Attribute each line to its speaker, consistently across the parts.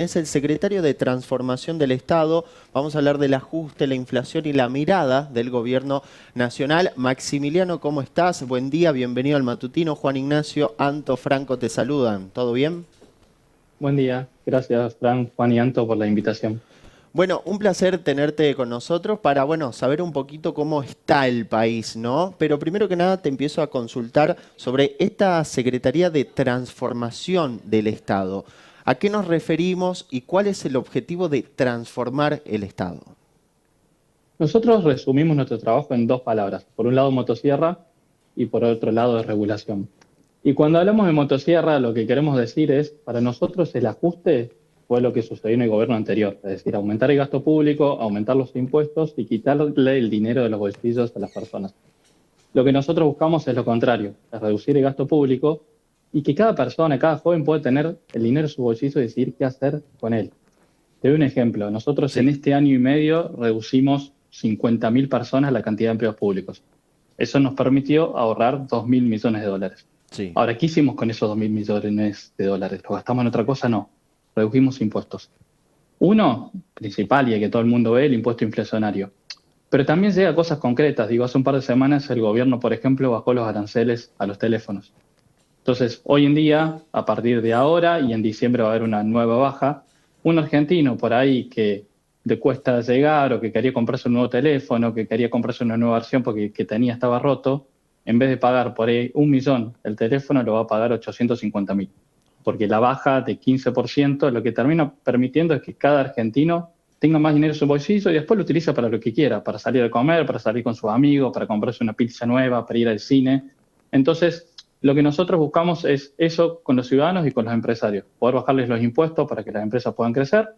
Speaker 1: Es el secretario de Transformación del Estado. Vamos a hablar del ajuste, la inflación y la mirada del gobierno nacional. Maximiliano, ¿cómo estás? Buen día, bienvenido al matutino. Juan Ignacio, Anto, Franco te saludan. ¿Todo bien?
Speaker 2: Buen día, gracias Fran, Juan y Anto por la invitación.
Speaker 1: Bueno, un placer tenerte con nosotros para, saber un poquito cómo está el país, ¿no? Pero primero que nada te empiezo a consultar sobre esta Secretaría de Transformación del Estado. ¿A qué nos referimos y cuál es el objetivo de transformar el Estado?
Speaker 2: Nosotros resumimos nuestro trabajo en dos palabras, por un lado motosierra y por otro lado regulación. Y cuando hablamos de motosierra, lo que queremos decir es, para nosotros el ajuste fue lo que sucedió en el gobierno anterior, es decir, aumentar el gasto público, aumentar los impuestos y quitarle el dinero de los bolsillos a las personas. Lo que nosotros buscamos es lo contrario, es reducir el gasto público y que cada persona, cada joven pueda tener el dinero en su bolsillo y decidir qué hacer con él. Te doy un ejemplo. Nosotros en
Speaker 1: Sí,
Speaker 2: este año y medio reducimos 50.000 personas la cantidad de empleos públicos. Eso nos permitió ahorrar 2.000 millones de dólares.
Speaker 1: sí.
Speaker 2: Ahora, ¿qué hicimos con esos 2.000 millones de dólares? ¿Lo gastamos en otra cosa? No. Redujimos impuestos. Uno, principal y el que todo el mundo ve, el impuesto inflacionario. Pero también llega a cosas concretas. Digo, hace un par de semanas el gobierno, por ejemplo, bajó los aranceles a los teléfonos. Entonces, hoy en día, a partir de ahora y en diciembre va a haber una nueva baja, un argentino por ahí que le cuesta llegar o que quería comprarse un nuevo teléfono, que quería comprarse una nueva versión porque que tenía estaba roto, en vez de pagar por ahí 1.000.000 el teléfono, lo va a pagar 850.000. Porque la baja de 15% lo que termina permitiendo es que cada argentino tenga más dinero en su bolsillo y después lo utiliza para lo que quiera, para salir a comer, para salir con sus amigos, para comprarse una pizza nueva, para ir al cine. Entonces, lo que nosotros buscamos es eso con los ciudadanos y con los empresarios, poder bajarles los impuestos para que las empresas puedan crecer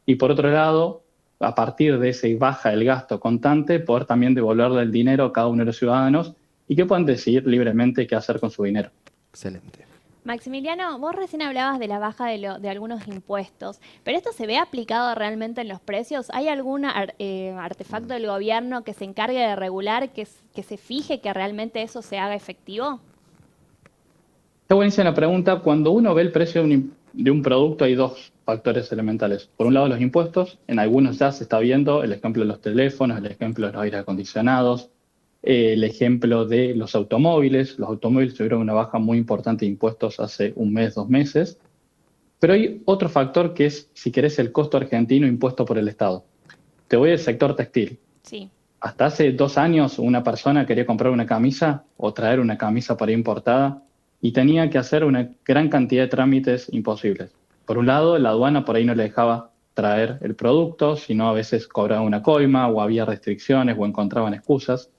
Speaker 2: y por otro lado, a partir de ese baja el gasto constante, poder también devolverle el dinero a cada uno de los ciudadanos y que puedan decidir libremente qué hacer con su dinero.
Speaker 1: Excelente.
Speaker 3: Maximiliano, vos recién hablabas de la baja de algunos impuestos, pero ¿esto se ve aplicado realmente en los precios? ¿Hay algún artefacto del gobierno que se encargue de regular, que se fije que realmente eso se haga efectivo?
Speaker 2: Está buenísima la pregunta. Cuando uno ve el precio de un producto hay dos factores elementales. Por un lado los impuestos, en algunos ya se está viendo, el ejemplo de los teléfonos, el ejemplo de los aires acondicionados, el ejemplo de los automóviles. Los automóviles tuvieron una baja muy importante de impuestos hace un mes, 2 meses. Pero hay otro factor que es, si querés, el costo argentino impuesto por el Estado. Te voy al sector textil.
Speaker 3: Sí.
Speaker 2: Hasta hace 2 años una persona quería comprar una camisa o traer una camisa para importada y tenía que hacer una gran cantidad de trámites imposibles. Por un lado, la aduana por ahí no le dejaba traer el producto, sino a veces cobraba una coima o había restricciones o encontraban excusas.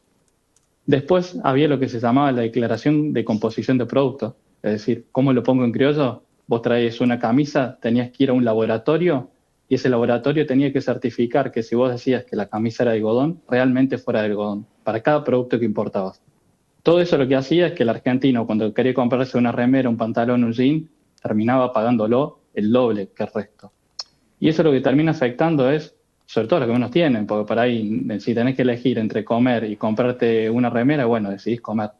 Speaker 2: Después había lo que se llamaba la declaración de composición de producto, es decir, ¿cómo lo pongo en criollo? Vos traes una camisa, tenías que ir a un laboratorio y ese laboratorio tenía que certificar que si vos decías que la camisa era de algodón, realmente fuera de algodón, para cada producto que importabas. Todo eso lo que hacía es que el argentino, cuando quería comprarse una remera, un pantalón, un jean, terminaba pagándolo el doble que el resto. Y eso lo que termina afectando es, sobre todo los que menos tienen, porque por ahí, si tenés que elegir entre comer y comprarte una remera, bueno, decidís comer.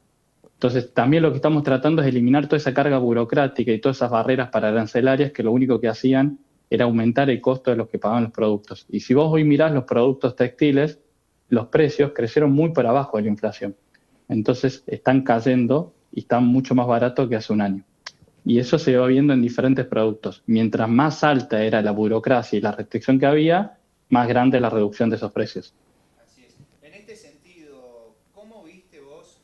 Speaker 2: Entonces, también lo que estamos tratando es eliminar toda esa carga burocrática y todas esas barreras para arancelarias que lo único que hacían era aumentar el costo de los que pagaban los productos. Y si vos hoy mirás los productos textiles, los precios crecieron muy por abajo de la inflación. Entonces, están cayendo y están mucho más baratos que hace un año. Y eso se va viendo en diferentes productos. Mientras más alta era la burocracia y la restricción que había, más grande la reducción de esos precios.
Speaker 4: Así es. En este sentido, ¿cómo viste vos?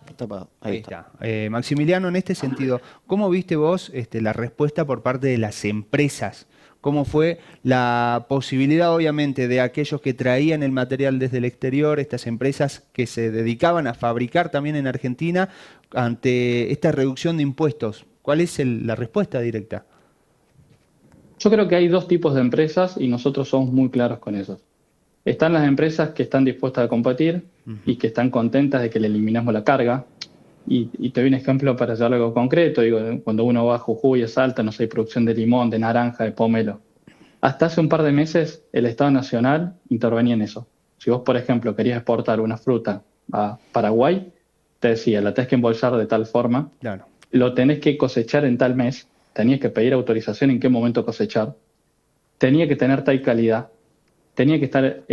Speaker 1: Está apagado. Ahí
Speaker 4: Ahí
Speaker 1: está.
Speaker 4: está. Maximiliano, en este sentido, ¿cómo viste vos la respuesta por parte de las empresas? ¿Cómo fue la posibilidad, obviamente, de aquellos que traían el material desde el exterior, estas empresas que se dedicaban a fabricar también en Argentina, ante esta reducción de impuestos? ¿Cuál es la respuesta directa?
Speaker 2: Yo creo que hay dos tipos de empresas y nosotros somos muy claros con eso. Están las empresas que están dispuestas a competir y que están contentas de que le eliminamos la carga. Y te doy un ejemplo para hacer algo concreto. Digo, cuando uno va a Jujuy, a Salta, no sé, hay producción de limón, de naranja, de pomelo. Hasta hace un par de meses el Estado Nacional intervenía en eso. Si vos, por ejemplo, querías exportar una fruta a Paraguay, te decía, la tenés que embolsar de tal forma,
Speaker 4: Claro.
Speaker 2: lo tenés que cosechar en tal mes, tenías que pedir autorización en qué momento cosechar. tenía que tener tal calidad, tenía que estar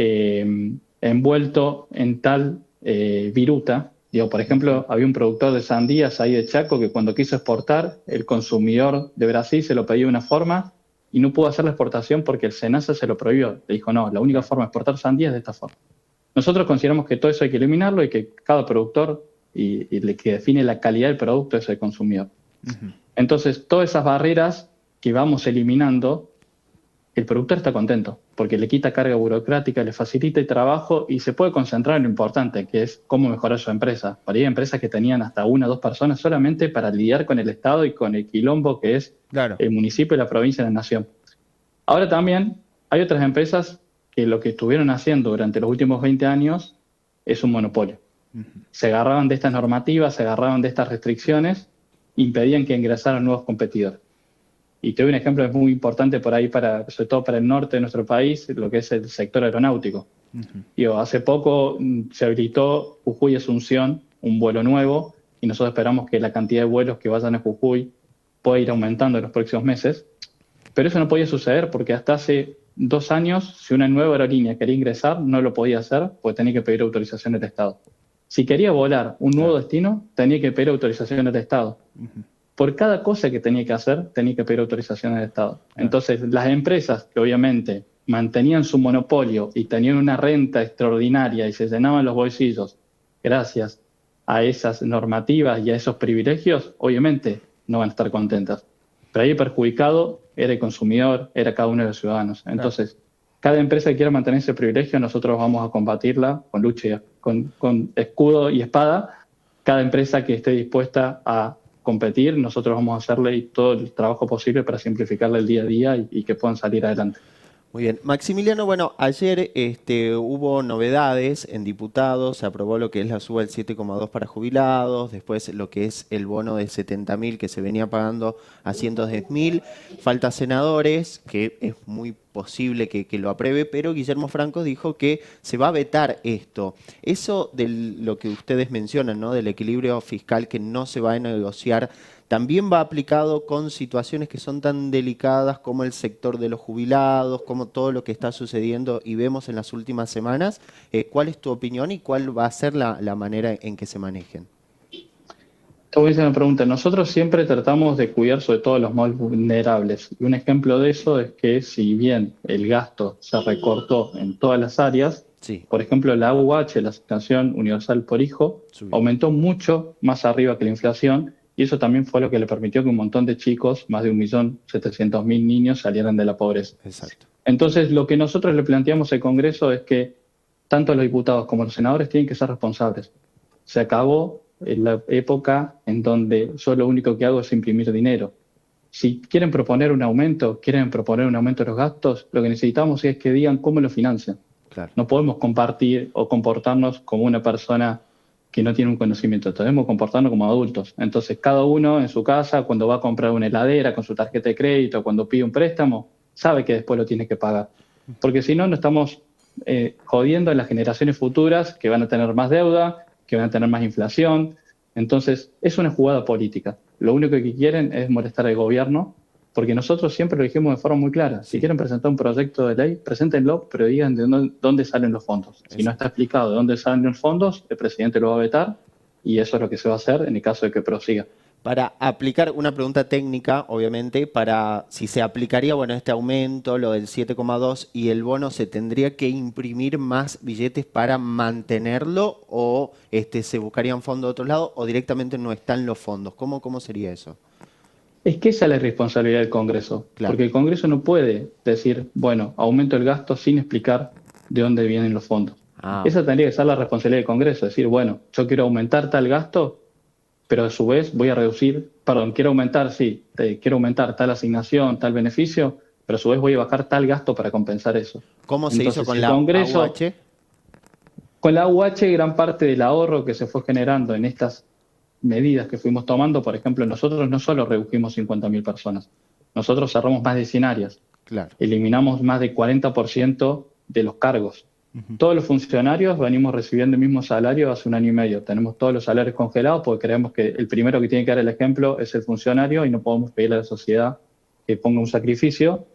Speaker 2: envuelto en tal viruta. Digo, por ejemplo, había un productor de sandías ahí de Chaco que cuando quiso exportar, el consumidor de Brasil se lo pedía de una forma y no pudo hacer la exportación porque el SENASA se lo prohibió. Le dijo, no, la única forma de exportar sandías es de esta forma. Nosotros consideramos que todo eso hay que eliminarlo y que cada productor y el que define la calidad del producto es el consumidor. Entonces, todas esas barreras que vamos eliminando, el productor está contento, porque le quita carga burocrática, le facilita el trabajo y se puede concentrar en lo importante, que es cómo mejorar su empresa. Para ir a empresas que tenían hasta 1 o 2 personas solamente para lidiar con el Estado y con el quilombo que es el municipio, la provincia y la nación. Ahora también hay otras empresas que lo que estuvieron haciendo durante los últimos 20 años es un monopolio. Se agarraban de estas normativas, se agarraban de estas restricciones, impedían que ingresaran nuevos competidores. Y te doy un ejemplo muy importante por ahí, sobre todo para el norte de nuestro país, lo que es el sector aeronáutico. Hace poco se habilitó Jujuy-Asunción, un vuelo nuevo, y nosotros esperamos que la cantidad de vuelos que vayan a Jujuy pueda ir aumentando en los próximos meses. Pero eso no podía suceder porque hasta hace 2 años, si una nueva aerolínea quería ingresar, no lo podía hacer porque tenía que pedir autorización del Estado. Si quería volar un nuevo destino, tenía que pedir autorización del Estado. Por cada cosa que tenía que hacer, tenía que pedir autorización del Estado. Entonces, las empresas que obviamente mantenían su monopolio y tenían una renta extraordinaria y se llenaban los bolsillos gracias a esas normativas y a esos privilegios, obviamente no van a estar contentas. Pero ahí el perjudicado era el consumidor, era cada uno de los ciudadanos. Entonces, cada empresa que quiera mantener ese privilegio, nosotros vamos a combatirla con lucha, con escudo y espada. Cada empresa que esté dispuesta a competir, nosotros vamos a hacerle todo el trabajo posible para simplificarle el día a día y que puedan salir adelante.
Speaker 1: Muy bien. Maximiliano, bueno, ayer hubo novedades en diputados, se aprobó lo que es la suba del 7,2 para jubilados, después lo que es el bono de 70.000 que se venía pagando a 110.000, falta senadores, que es muy posible que lo apruebe, pero Guillermo Franco dijo que se va a vetar esto. Eso de lo que ustedes mencionan, ¿no? Del equilibrio fiscal que no se va a negociar, también va aplicado con situaciones que son tan delicadas como el sector de los jubilados, como todo lo que está sucediendo y vemos en las últimas semanas. ¿Cuál es tu opinión y cuál va a ser la manera en que se manejen?
Speaker 2: Te voy a hacer una pregunta. Nosotros siempre tratamos de cuidar sobre todo a los más vulnerables. Y un ejemplo de eso es que si bien el gasto se recortó en todas las áreas, por ejemplo la AUH, la Asignación Universal por Hijo, aumentó mucho más arriba que la inflación. Y eso también fue lo que le permitió que un montón de chicos, más de 1.700.000 niños, salieran de la pobreza.
Speaker 1: Exacto.
Speaker 2: Entonces, lo que nosotros le planteamos al Congreso es que tanto los diputados como los senadores tienen que ser responsables. Se acabó la época en donde yo lo único que hago es imprimir dinero. Si quieren proponer un aumento, de los gastos, lo que necesitamos es que digan cómo lo financian.
Speaker 1: Claro.
Speaker 2: No podemos compartir o comportarnos como una persona que no tiene un conocimiento, debemos comportarnos como adultos. Entonces, cada uno en su casa, cuando va a comprar una heladera con su tarjeta de crédito, cuando pide un préstamo, sabe que después lo tiene que pagar. Porque si no, nos estamos jodiendo en las generaciones futuras que van a tener más deuda, que van a tener más inflación. Entonces, es una jugada política. Lo único que quieren es molestar al gobierno, porque nosotros siempre lo dijimos de forma muy clara. Si quieren presentar un proyecto de ley, preséntenlo, pero digan de dónde salen los fondos. Si no está explicado de dónde salen los fondos, el presidente lo va a vetar y eso es lo que se va a hacer en el caso de que prosiga.
Speaker 1: Para aplicar una pregunta técnica, obviamente, para si se aplicaría, bueno, este aumento, lo del 7,2 y el bono, ¿se tendría que imprimir más billetes para mantenerlo o se buscarían fondos de otro lado o directamente no están los fondos? ¿Cómo sería eso?
Speaker 2: Es que esa es la responsabilidad del Congreso,
Speaker 1: claro.
Speaker 2: Porque el Congreso no puede decir, bueno, aumento el gasto sin explicar de dónde vienen los fondos. Esa tendría que ser la responsabilidad del Congreso, decir, bueno, yo quiero aumentar tal gasto, pero a su vez voy a reducir, quiero aumentar tal asignación, tal beneficio, pero a su vez voy a bajar tal gasto para compensar eso.
Speaker 1: ¿Cómo se hizo con la AUH?
Speaker 2: Con la AUH, gran parte del ahorro que se fue generando en estas medidas que fuimos tomando, por ejemplo, nosotros no solo redujimos 50.000 personas, nosotros cerramos más de 100 áreas, eliminamos más de 40% de los cargos. Todos los funcionarios venimos recibiendo el mismo salario hace 1 año y medio. Tenemos todos los salarios congelados porque creemos que el primero que tiene que dar el ejemplo es el funcionario y no podemos pedirle a la sociedad que ponga un sacrificio.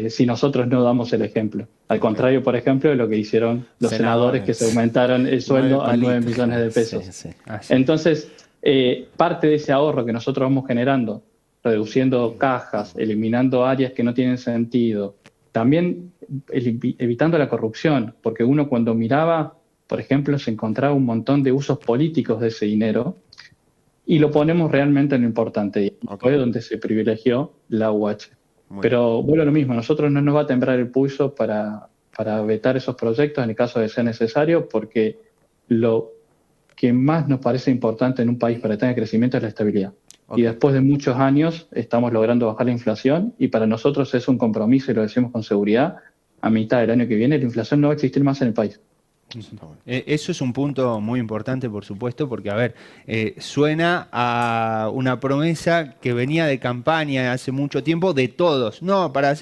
Speaker 2: si nosotros no damos el ejemplo. Al contrario, por ejemplo, de lo que hicieron los senadores que se aumentaron el sueldo a 9 millones de pesos.
Speaker 1: Sí, sí.
Speaker 2: Entonces, parte de ese ahorro que nosotros vamos generando, reduciendo cajas, eliminando áreas que no tienen sentido, también evitando la corrupción, porque uno cuando miraba, por ejemplo, se encontraba un montón de usos políticos de ese dinero y lo ponemos realmente en lo importante. Y fue donde se privilegió la UH. Pero vuelvo a lo mismo, nosotros no nos va a temblar el pulso para vetar esos proyectos en el caso de ser necesario, porque lo que más nos parece importante en un país para tener crecimiento es la estabilidad. Y después de muchos años estamos logrando bajar la inflación y para nosotros es un compromiso, y lo decimos con seguridad, a mitad del año que viene la inflación no va a existir más en el país.
Speaker 4: Eso es un punto muy importante, por supuesto, porque, a ver, suena a una promesa que venía de campaña hace mucho tiempo de todos. No, para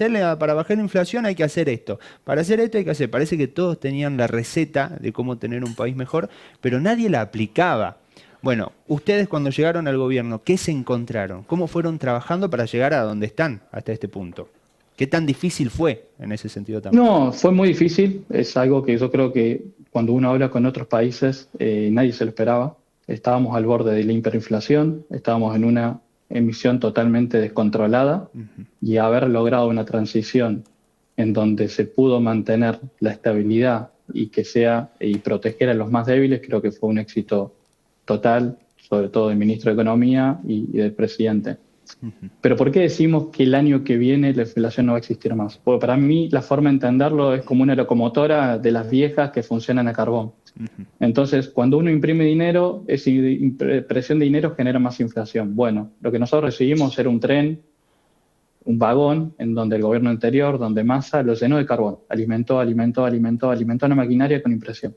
Speaker 4: bajar la inflación hay que hacer esto, para hacer esto hay que hacer. Parece que todos tenían la receta de cómo tener un país mejor, pero nadie la aplicaba. Bueno, ustedes cuando llegaron al gobierno, ¿qué se encontraron? ¿Cómo fueron trabajando para llegar a donde están hasta este punto? ¿Qué tan difícil fue en ese sentido también?
Speaker 2: No, fue muy difícil. Es algo que yo creo que cuando uno habla con otros países, nadie se lo esperaba. Estábamos al borde de la hiperinflación, estábamos en una emisión totalmente descontrolada y haber logrado una transición en donde se pudo mantener la estabilidad y proteger a los más débiles, creo que fue un éxito total, sobre todo del ministro de Economía y del presidente. Pero ¿por qué decimos que el año que viene la inflación no va a existir más? Porque para mí la forma de entenderlo es como una locomotora de las viejas que funcionan a carbón. Entonces, cuando uno imprime dinero, esa impresión de dinero genera más inflación. Bueno, lo que nosotros recibimos era un tren, un vagón, en donde el gobierno anterior, donde Massa lo llenó de carbón. Alimentó una maquinaria con impresión.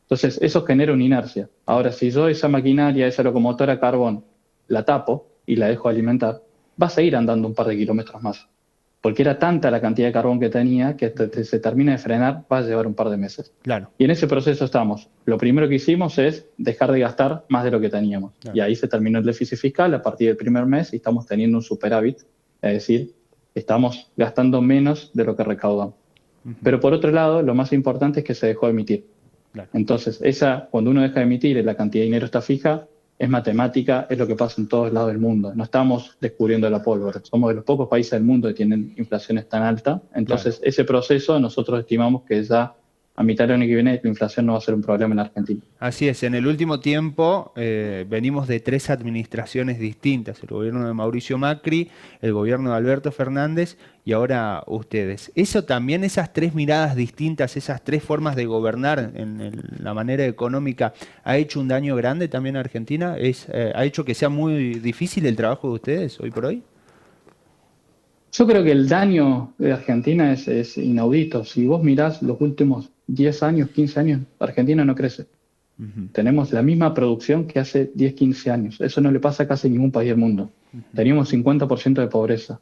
Speaker 2: Entonces, eso genera una inercia. Ahora, si yo esa maquinaria, esa locomotora a carbón, la tapo y la dejo alimentar, va a seguir andando un par de kilómetros más. Porque era tanta la cantidad de carbón que tenía que hasta que se termine de frenar va a llevar un par de meses.
Speaker 4: Claro.
Speaker 2: Y en ese proceso estamos. Lo primero que hicimos es dejar de gastar más de lo que teníamos. Claro. Y ahí se terminó el déficit fiscal a partir del primer mes y estamos teniendo un superávit, es decir, estamos gastando menos de lo que recaudamos. Pero por otro lado, lo más importante es que se dejó de emitir. Claro. Entonces, cuando uno deja de emitir y la cantidad de dinero está fija, es matemática, es lo que pasa en todos lados del mundo. No estamos descubriendo la pólvora. Somos de los pocos países del mundo que tienen inflaciones tan altas. Entonces, ese proceso nosotros estimamos que ya a mitad del año que viene la inflación no va a ser un problema en Argentina.
Speaker 4: Así es. En el último tiempo venimos de 3 administraciones distintas. El gobierno de Mauricio Macri, el gobierno de Alberto Fernández y ahora ustedes. Eso también, esas 3 miradas distintas, esas 3 formas de gobernar en la manera económica, ¿ha hecho un daño grande también a Argentina? ¿Ha hecho que sea muy difícil el trabajo de ustedes hoy por hoy?
Speaker 2: Yo creo que el daño de Argentina es inaudito. Si vos mirás los últimos 10 años, 15 años, Argentina no crece. Tenemos la misma producción que hace 10, 15 años. Eso no le pasa a casi ningún país del mundo. Teníamos 50% de pobreza.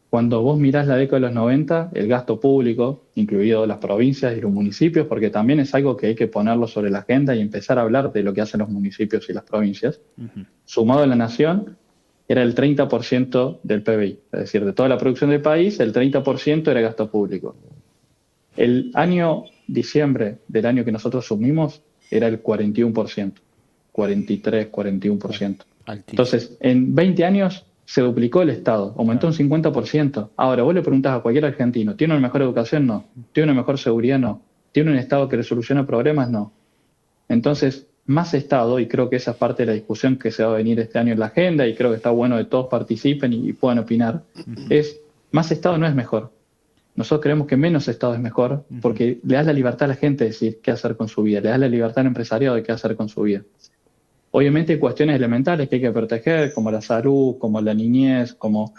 Speaker 2: Cuando vos mirás la década de los 90, el gasto público, incluido las provincias y los municipios, porque también es algo que hay que ponerlo sobre la agenda y empezar a hablar de lo que hacen los municipios y las provincias, sumado a la nación, era el 30% del PBI. Es decir, de toda la producción del país, el 30% era gasto público. El año diciembre del año que nosotros asumimos era el 41%, 43, 41%. Entonces, en 20 años se duplicó el Estado, aumentó un 50%. Ahora, vos le preguntás a cualquier argentino, ¿tiene una mejor educación? No. ¿Tiene una mejor seguridad? No. ¿Tiene un Estado que le soluciona problemas? No. Entonces, más Estado, y creo que esa es parte de la discusión que se va a venir este año en la agenda, y creo que está bueno que todos participen y puedan opinar, es más Estado no es mejor. Nosotros creemos que menos Estado es mejor porque le das la libertad a la gente de decir qué hacer con su vida, le das la libertad al empresariado de qué hacer con su vida. Obviamente hay cuestiones elementales que hay que proteger, como la salud, como la niñez, como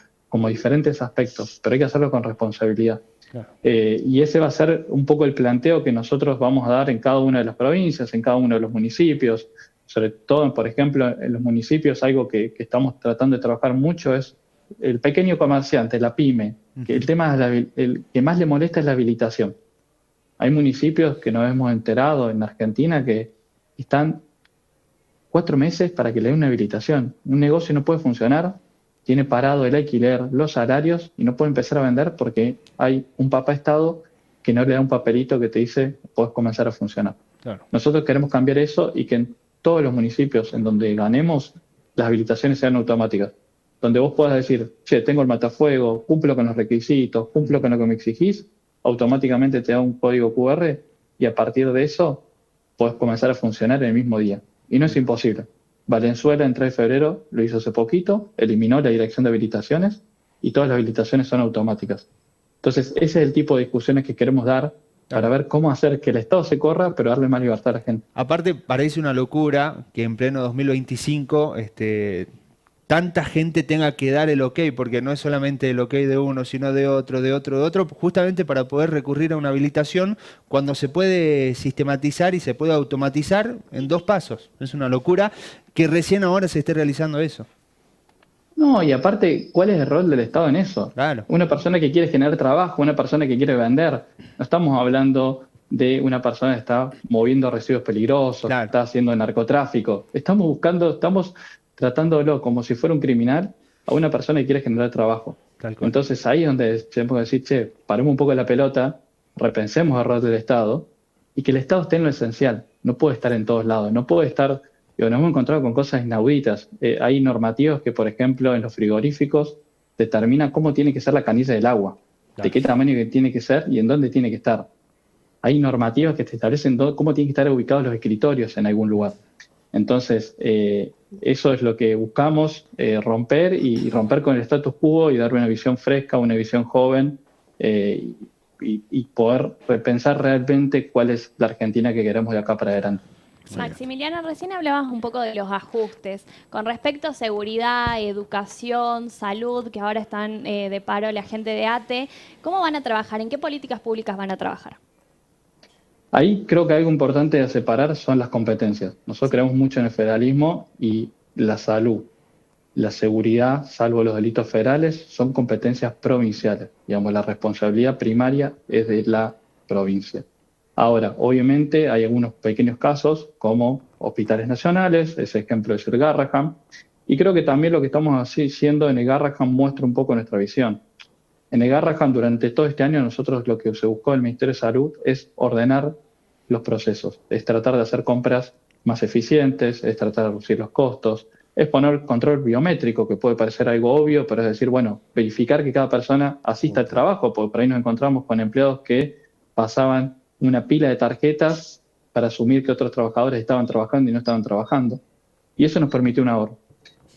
Speaker 2: diferentes aspectos, pero hay que hacerlo con responsabilidad. Claro. Y ese va a ser un poco el planteo que nosotros vamos a dar en cada una de las provincias, en cada uno de los municipios. Sobre todo, por ejemplo, en los municipios algo que estamos tratando de trabajar mucho es el pequeño comerciante, la pyme, que el tema el que más le molesta es la habilitación. Hay municipios que nos hemos enterado en Argentina que están 4 meses para que le den una habilitación. Un negocio no puede funcionar, tiene parado el alquiler, los salarios y no puede empezar a vender porque hay un papá Estado que no le da un papelito que te dice puedes comenzar a funcionar.
Speaker 4: Claro.
Speaker 2: Nosotros queremos cambiar eso y que en todos los municipios en donde ganemos las habilitaciones sean automáticas. Donde vos puedas decir, che, tengo el matafuego, cumplo con los requisitos, cumplo con lo que me exigís, automáticamente te da un código QR y a partir de eso podés comenzar a funcionar en el mismo día. Y no es imposible. Valenzuela en 3 de febrero lo hizo hace poquito, eliminó la dirección de habilitaciones y todas las habilitaciones son automáticas. Entonces, ese es el tipo de discusiones que queremos dar para ver cómo hacer que el Estado se corra, pero darle más libertad a la gente.
Speaker 4: Aparte, parece una locura que en pleno 2025 tanta gente tenga que dar el ok, porque no es solamente el ok de uno, sino de otro, justamente para poder recurrir a una habilitación cuando se puede sistematizar y se puede automatizar en 2 pasos. Es una locura que recién ahora se esté realizando eso.
Speaker 2: No, y aparte, ¿cuál es el rol del Estado en eso?
Speaker 4: Claro.
Speaker 2: Una persona que quiere generar trabajo, una persona que quiere vender. No estamos hablando de una persona que está moviendo residuos peligrosos,
Speaker 4: Claro.
Speaker 2: que está haciendo narcotráfico. Estamos tratándolo como si fuera un criminal a una persona que quiere generar trabajo.
Speaker 4: Tal cual.
Speaker 2: Entonces ahí es donde tenemos que decir, che, paremos un poco la pelota, repensemos el rol del Estado y que el Estado esté en lo esencial. No puede estar en todos lados, no puede estar... Nos hemos encontrado con cosas inauditas. Hay normativos que, por ejemplo, en los frigoríficos determinan cómo tiene que ser la canilla del agua,
Speaker 4: Claro.
Speaker 2: de qué tamaño que tiene que ser y en dónde tiene que estar. Hay normativas que te establecen cómo tienen que estar ubicados los escritorios en algún lugar. Entonces, eso es lo que buscamos, romper y romper con el status quo y darle una visión fresca, una visión joven y poder repensar realmente cuál es la Argentina que queremos de acá para adelante.
Speaker 3: Maximiliano, recién hablabas un poco de los ajustes. Con respecto a seguridad, educación, salud, que ahora están de paro la gente de ATE, ¿cómo van a trabajar? ¿En qué políticas públicas van a trabajar?
Speaker 2: Ahí creo que algo importante a separar son las competencias. Nosotros creemos mucho en el federalismo y la salud, la seguridad, salvo los delitos federales, son competencias provinciales. Digamos, la responsabilidad primaria es de la provincia. Ahora, obviamente hay algunos pequeños casos como hospitales nacionales, ese ejemplo es el Garrahan, y creo que también lo que estamos haciendo en el Garrahan muestra un poco nuestra visión. En el Garrahan, durante todo este año, nosotros lo que se buscó en el Ministerio de Salud es ordenar los procesos, es tratar de hacer compras más eficientes, es tratar de reducir los costos, es poner control biométrico, que puede parecer algo obvio, pero es decir, bueno, verificar que cada persona asista al trabajo, porque por ahí nos encontramos con empleados que pasaban una pila de tarjetas para asumir que otros trabajadores estaban trabajando y no estaban trabajando. Y eso nos permitió un ahorro.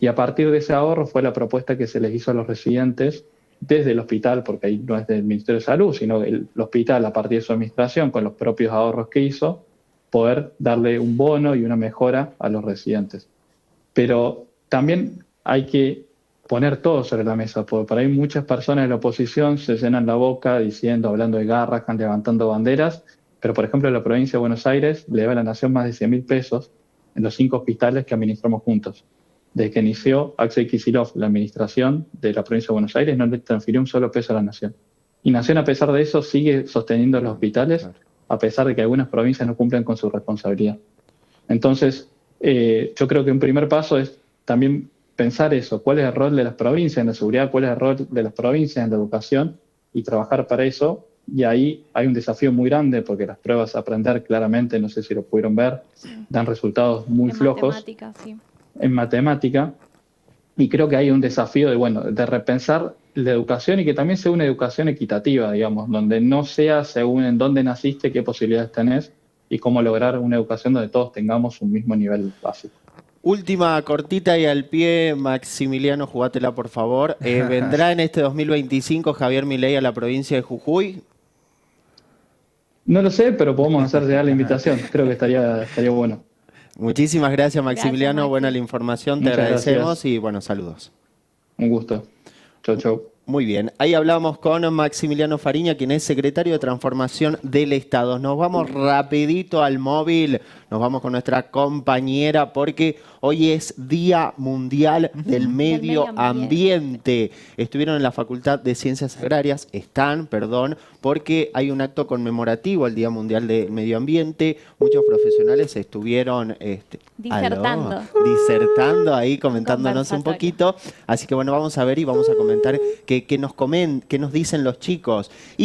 Speaker 2: Y a partir de ese ahorro fue la propuesta que se les hizo a los residentes desde el hospital, porque ahí no es del Ministerio de Salud, sino el hospital, a partir de su administración, con los propios ahorros que hizo, poder darle un bono y una mejora a los residentes. Pero también hay que poner todo sobre la mesa, porque por ahí muchas personas de la oposición se llenan la boca diciendo, hablando de Garrahan, levantando banderas, pero por ejemplo en la provincia de Buenos Aires le debe a la Nación más de 100.000 pesos en los 5 hospitales que administramos juntos. Desde que inició Axel Kicillof la administración de la provincia de Buenos Aires no le transfirió un solo peso a la Nación. Y Nación, a pesar de eso, sigue sosteniendo los hospitales, a pesar de que algunas provincias no cumplen con su responsabilidad. Entonces, yo creo que un primer paso es también pensar eso, cuál es el rol de las provincias en la seguridad, cuál es el rol de las provincias en la educación y trabajar para eso. Y ahí hay un desafío muy grande porque las pruebas a aprender claramente, no sé si lo pudieron ver, dan resultados muy flojos en matemática. Y creo que hay un desafío de repensar la educación y que también sea una educación equitativa, digamos, donde no sea según en dónde naciste, qué posibilidades tenés y cómo lograr una educación donde todos tengamos un mismo nivel básico.
Speaker 1: Última cortita y al pie, Maximiliano, jugátela por favor. ¿Vendrá en este 2025 Javier Milei a la provincia de Jujuy?
Speaker 2: No lo sé, pero podemos hacer llegar la invitación. Creo que estaría bueno.
Speaker 1: Muchísimas gracias, Maximiliano.
Speaker 3: Gracias, Maxi.
Speaker 1: Buena la información, te
Speaker 2: Muchas
Speaker 1: agradecemos
Speaker 2: gracias.
Speaker 1: y bueno, saludos.
Speaker 2: Un gusto. Chau, chau.
Speaker 1: Muy bien, ahí hablamos con Maximiliano Fariña, quien es secretario de Transformación del Estado. Nos vamos rapidito al móvil, nos vamos con nuestra compañera porque hoy es Día Mundial del Medio Ambiente. Estuvieron en la Facultad de Ciencias Agrarias, porque hay un acto conmemorativo al Día Mundial del Medio Ambiente. Muchos profesionales estuvieron disertando ahí, comentándonos un poquito. Así que bueno, vamos a ver y vamos a comentar qué nos dicen los chicos. Y